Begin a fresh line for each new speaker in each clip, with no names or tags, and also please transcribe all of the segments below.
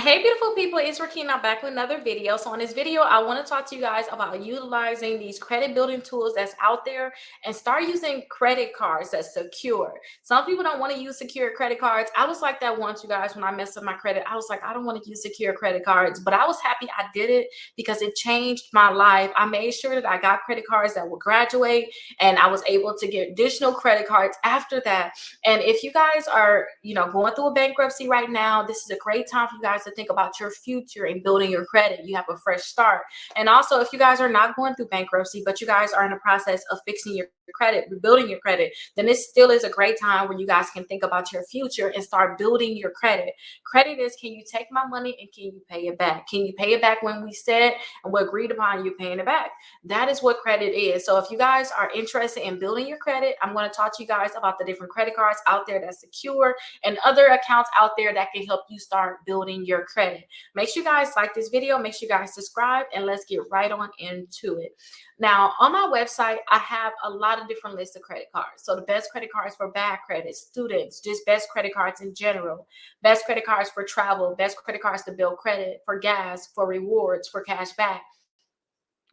Hey beautiful people, it's Rickita back with another video. So in this video, I want to talk to you guys about utilizing these credit building tools that's out there and start using credit cards that's secure. Some people don't want to use secure credit cards. I was like that once, you guys, when I messed up my credit. I was like, I don't want to use secure credit cards, but I was happy I did it because it changed my life. I made sure that I got credit cards that would graduate, and I was able to get additional credit cards after that. And if you guys are, going through a bankruptcy right now, this is a great time for you guys to think about your future and building your credit. You have a fresh start. And also, if you guys are not going through bankruptcy, but you guys are in the process of fixing your credit, rebuilding your credit, then this still is a great time where you guys can think about your future and start building your credit. Credit is, can you take my money and can you pay it back? Can you pay it back when we said and we agreed upon you paying it back? That is what credit is. So if you guys are interested in building your credit, I'm going to talk to you guys about the different credit cards out there that's secure and other accounts out there that can help you start building your credit. Make sure you guys like this video, make sure you guys subscribe, and let's get right on into it. Now, on my website, I have a lot of different lists of credit cards. So the best credit cards for bad credit, students, just best credit cards in general, best credit cards for travel, best credit cards to build credit, for gas, for rewards, for cash back.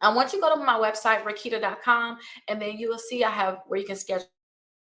I want you to go to my website, Rickita.com, and then you will see I have where you can schedule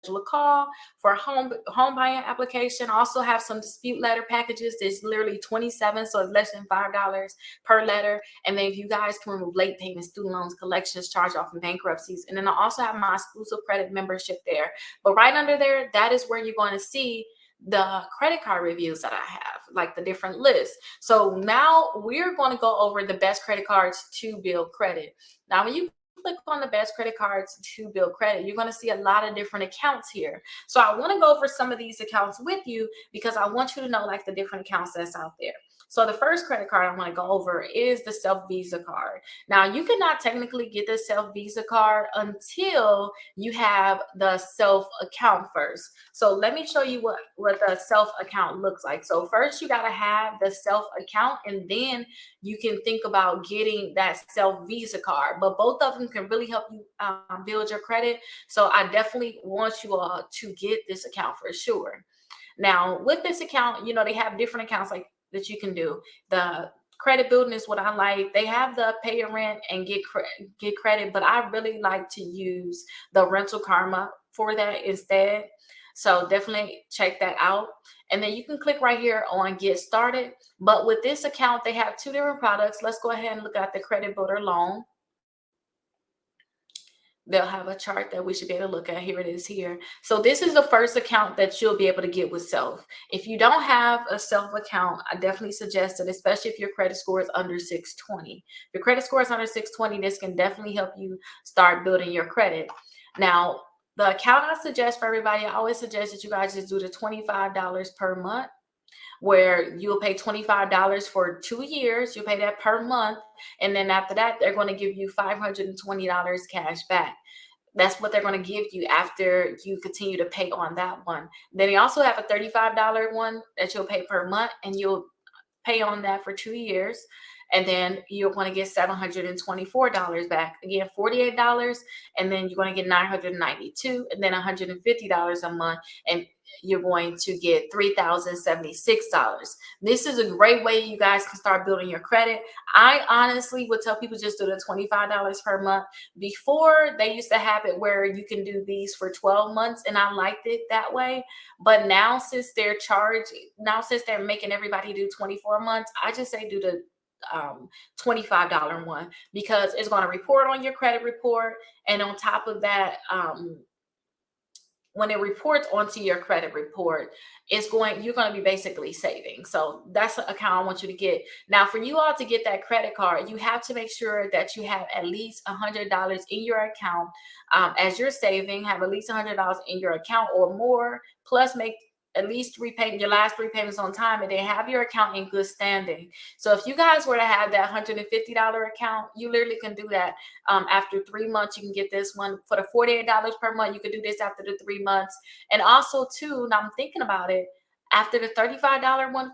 a call for a home buying application. I also have some dispute letter packages. There's literally 27, so it's less than $5 per letter. And then you guys can remove late payments, student loans, collections, charge off, and bankruptcies. And then I also have my exclusive credit membership there. But right under there, that is where you're going to see the credit card reviews that I have, like the different lists. So now we're going to go over the best credit cards to build credit. Now, when you click on the best credit cards to build credit, you're going to see a lot of different accounts here. So I want to go over some of these accounts with you because I want you to know like the different accounts that's out there. So the first credit card I want to go over is the Self Visa card. Now, you cannot technically get the Self Visa card until you have the Self account first. So let me show you what the Self account looks like. So first you got to have the Self account, and then you can think about getting that Self Visa card. But both of them can really help you build your credit. So I definitely want you all to get this account for sure. Now, with this account, they have different accounts like that you can do. The credit building is what I like. They have the pay your rent and get credit, but I really like to use the rental karma for that instead. So definitely check that out. And then you can click right here on get started. But with this account, they have two different products. Let's go ahead and look at the credit builder loan. They'll have a chart that we should be able to look at. Here it is here. So this is the first account that you'll be able to get with Self. If you don't have a Self account, I definitely suggest it, especially if your credit score is under 620. If your credit score is under 620, this can definitely help you start building your credit. Now, the account I suggest for everybody, I always suggest that you guys just do the $25 per month, where you'll pay $25 for 2 years. You'll pay that per month. And then after that, they're going to give you $520 cash back. That's what they're going to give you after you continue to pay on that one. Then they also have a $35 one that you'll pay per month, and you'll pay on that for 2 years. And then you're going to get $724 back. Again, $48, and then you're going to get $992, and then $150 a month, and you're going to get $3,076. This is a great way you guys can start building your credit. I honestly would tell people just do the $25 per month. Before, they used to have it where you can do these for 12 months, and I liked it that way. But now, since they're making everybody do 24 months, I just say do the $25 one, because it's going to report on your credit report. And on top of that, when it reports onto your credit report, you're going to be basically saving. So that's the account I want you to get. Now, for you all to get that credit card, you have to make sure that you have at least $100 in your account as you're saving. Have at least $100 in your account or more, plus make at least your last 3 payments on time, and then have your account in good standing. So if you guys were to have that $150 account, you literally can do that after 3 months. You can get this one for the $48 per month. You could do this after the 3 months. And also too, now I'm thinking about it, after the $35 one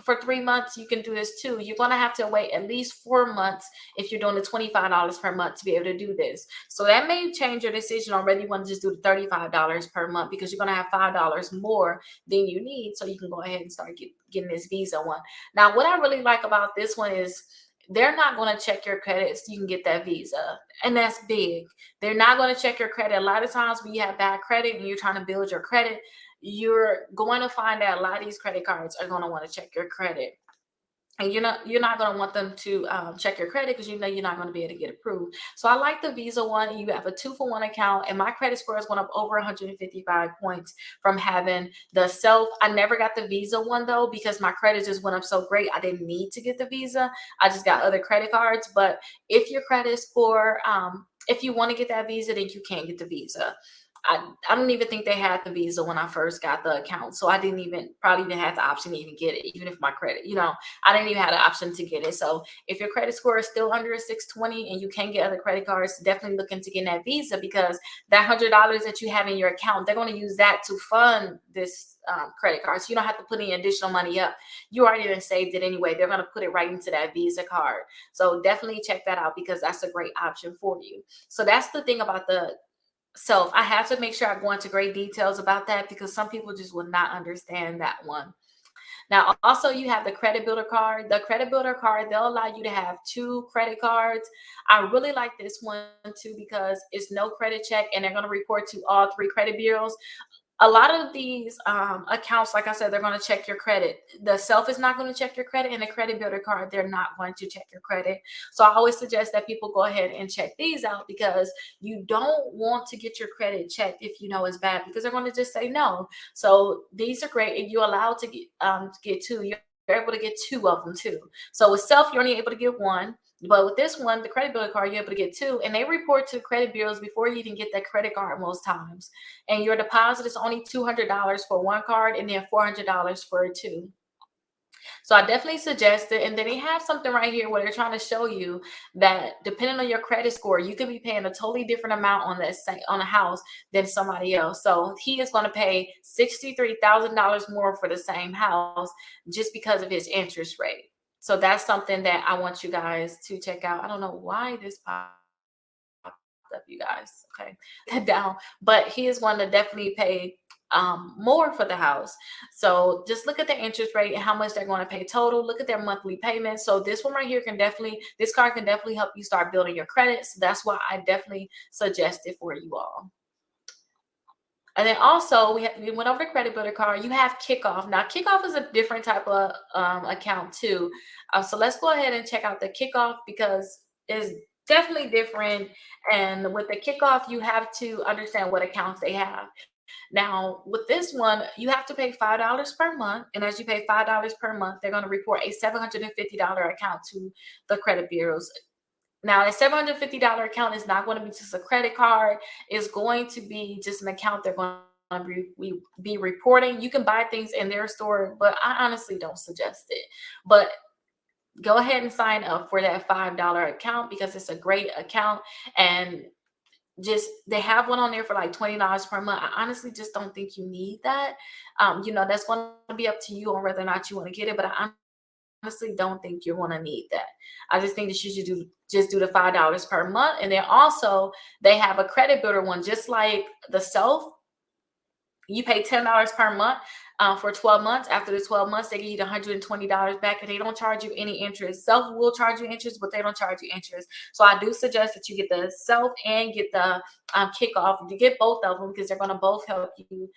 for 3 months, you can do this too. You're going to have to wait at least 4 months if you're doing the $25 per month to be able to do this. So that may change your decision on whether you want to just do the $35 per month, because you're going to have $5 more than you need. So you can go ahead and start getting this Visa one. Now, what I really like about this one is they're not going to check your credit so you can get that Visa. And that's big. They're not going to check your credit. A lot of times when you have bad credit and you're trying to build your credit, you're going to find that a lot of these credit cards are going to want to check your credit. And you're not going to want them to check your credit, because you know you're not going to be able to get approved. So I like the Visa one. You have a 2-for-1 account, and my credit score has went up over 155 points from having the self. I never got the Visa one though, because my credit just went up so great. I didn't need to get the Visa. I just got other credit cards. But if your credit score, if you want to get that Visa, then you can get the Visa. I don't even think they had the Visa when I first got the account. So I didn't even probably even have the option to even get it, even if my credit, I didn't even have the option to get it. So if your credit score is still under a 620 and you can get other credit cards, definitely look into getting that Visa, because that $100 that you have in your account, they're going to use that to fund this credit card. So you don't have to put any additional money up. You already done saved it anyway. They're going to put it right into that Visa card. So definitely check that out, because that's a great option for you. So that's the thing about the self. I have to make sure I go into great details about that, because some people just will not understand that one. Now, also, you have the credit builder card. The credit builder card, they'll allow you to have 2 credit cards. I really like this one too, because it's no credit check, and they're going to report to all 3 credit bureaus. A lot of these accounts, like I said, they're going to check your credit. The self is not going to check your credit, and the credit builder card, they're not going to check your credit. So I always suggest that people go ahead and check these out, because you don't want to get your credit checked if you know it's bad, because they're going to just say no. So these are great. If you're allowed to get 2, you're able to get 2 of them too. So with self, you're only able to get 1. But with this one, the credit builder card, you're able to get 2, and they report to credit bureaus before you even get that credit card most times. And your deposit is only $200 for 1 card, and then $400 for 2. So I definitely suggest it. And then they have something right here where they're trying to show you that depending on your credit score, you could be paying a totally different amount on a house than somebody else. So he is going to pay $63,000 more for the same house just because of his interest rate. So that's something that I want you guys to check out. I don't know why this popped up, you guys. Okay, that down. But he is going to definitely pay more for the house. So just look at the interest rate and how much they're going to pay total. Look at their monthly payments. So this one right here this card can definitely help you start building your credit. So that's why I definitely suggest it for you all. And then also we went over the credit builder card. You have Kickoff. Now Kickoff is a different type of account too. So let's go ahead and check out the Kickoff, because it's definitely different. And with the Kickoff, you have to understand what accounts they have. Now, with this one, you have to pay $5 per month. And as you pay $5 per month, they're going to report a $750 account to the credit bureaus. Now, a $750 account is not going to be just a credit card. It's going to be just an account they're going to be reporting. You can buy things in their store, but I honestly don't suggest it. But go ahead and sign up for that $5 account, because it's a great account. And just they have one on there for like $20 per month. I honestly just don't think you need that. That's going to be up to you on whether or not you want to get it, but I honestly don't think you're going to need that. I just think that you should do the $5 per month. And then also they have a credit builder one, just like the self. You pay $10 per month for 12 months. After the 12 months, they give you the $120 back, and they don't charge you any interest. Self will charge you interest, but they don't charge you interest. So I do suggest that you get the self and get the Kickoff. You get both of them, because they're going to both help you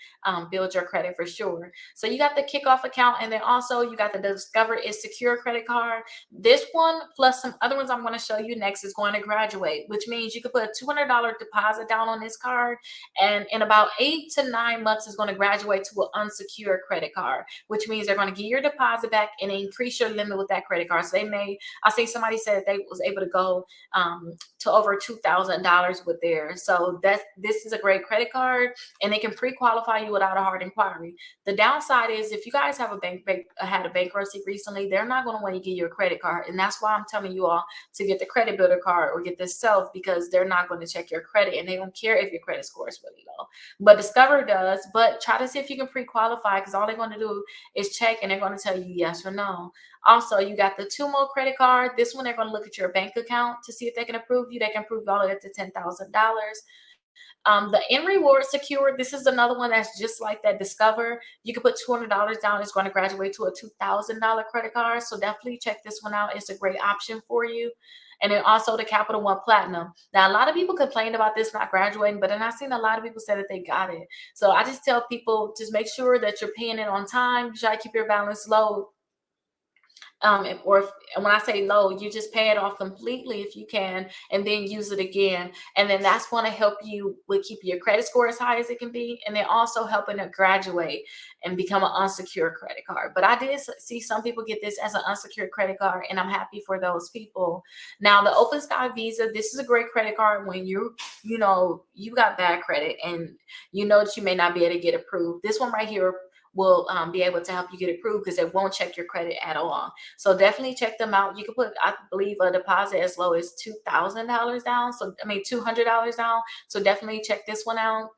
build your credit for sure. So you got the Kickoff account, and then also you got the Discover is Secure credit card. This one plus some other ones I'm going to show you next is going to graduate, which means you could put a $200 deposit down on this card, and in about 8 to 9 months is going to graduate to an unsecured credit card, which means they're going to get your deposit back and increase your limit with that credit card. So I think somebody said they was able to go to over $2,000 with theirs. So So this is a great credit card, and they can pre-qualify you without a hard inquiry. The downside is if you guys have had a bankruptcy recently, they're not going to want to give you a credit card, and that's why I'm telling you all to get the credit builder card or get this self, because they're not going to check your credit and they don't care if your credit score is really low. But Discover does. But try to see if you can pre-qualify, because all they're going to do is check and they're going to tell you yes or no. Also, you got the Tumo credit card. This one, they're going to look at your bank account to see if they can approve you. They can approve you all the way up to $10,000. The In Reward Secure, this is another one that's just like that Discover. You can put $200 down. It's going to graduate to a $2,000 credit card. So definitely check this one out. It's a great option for you. And then also the Capital One Platinum. Now, a lot of people complained about this not graduating, but then I've seen a lot of people say that they got it. So I just tell people, just make sure that you're paying it on time. Try to keep your balance low. And when I say low, you just pay it off completely if you can, and then use it again. And then that's going to help you with keeping your credit score as high as it can be, and then also helping to graduate and become an unsecured credit card. But I did see some people get this as an unsecured credit card, and I'm happy for those people. Now, the Open Sky Visa, this is a great credit card when you got bad credit and you know that you may not be able to get approved. This one right here will be able to help you get approved, because it won't check your credit at all. So definitely check them out. You can put, I believe, a deposit as low as $2,000 down. So I mean $200 down. So definitely check this one out.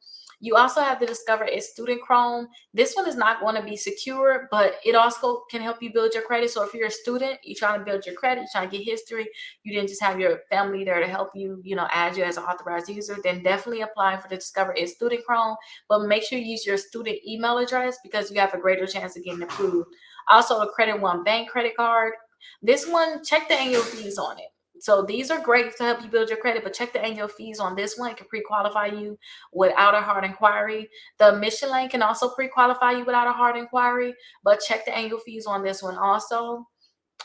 You also have to Discover a Student Chrome. This one is not going to be secure, but it also can help you build your credit. So if you're a student, you're trying to build your credit, you're trying to get history, you didn't just have your family there to help you, add you as an authorized user, then definitely apply for the Discover a Student Chrome. But make sure you use your student email address, because you have a greater chance of getting approved. Also, a Credit One Bank credit card. This one, check the annual fees on it. So these are great to help you build your credit, but check the annual fees on this one. It can pre-qualify you without a hard inquiry. The Mission Lane can also pre-qualify you without a hard inquiry, but check the annual fees on this one also.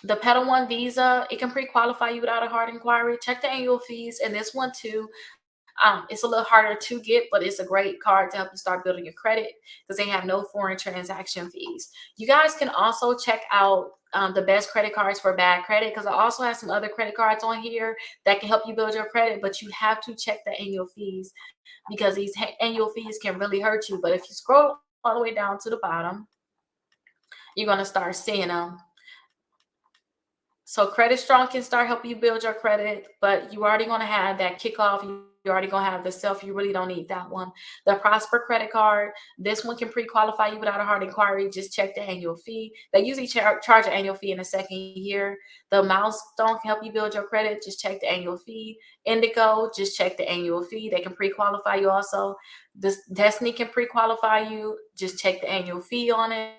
The Pedal One Visa, it can pre-qualify you without a hard inquiry. Check the annual fees, and this one too. It's a little harder to get, but it's a great card to help you start building your credit, because they have no foreign transaction fees. You guys can also check out the best credit cards for bad credit, because I also have some other credit cards on here that can help you build your credit, but you have to check the annual fees, because these annual fees can really hurt you. But if you scroll all the way down to the bottom, you're going to start seeing them. So Credit Strong can start helping you build your credit, but you already going to have that Kickoff. You're already going to have the self. You really don't need that one. The Prosper credit card, this one can pre-qualify you without a hard inquiry. Just check the annual fee. They usually charge an annual fee in the second year. The Milestone can help you build your credit. Just check the annual fee. Indigo, just check the annual fee. They can pre-qualify you also. This Destiny can pre-qualify you. Just check the annual fee on it.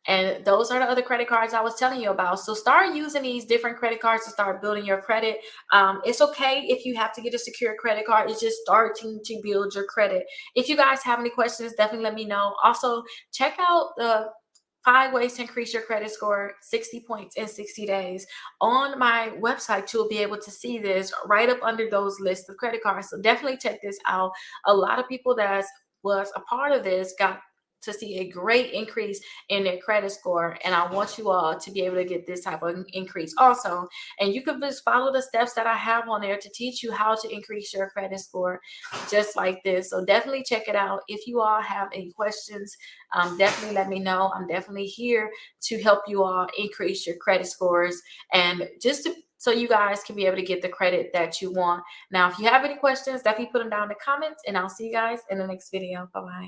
And those are the other credit cards I was telling you about. So start using these different credit cards to start building your credit. It's okay if you have to get a secure credit card. It's just starting to build your credit. If you guys have any questions, definitely let me know. Also, check out the 5 ways to increase your credit score 60 points in 60 days. On my website, you'll be able to see this right up under those lists of credit cards. So definitely check this out. A lot of people that was a part of this got to see a great increase in their credit score, and I want you all to be able to get this type of increase also. And you can just follow the steps that I have on there to teach you how to increase your credit score just like this. So definitely check it out. If you all have any questions, definitely let me know. I'm definitely here to help you all increase your credit scores, and so you guys can be able to get the credit that you want. Now, if you have any questions, definitely put them down in the comments, and I'll see you guys in the next video. Bye-bye.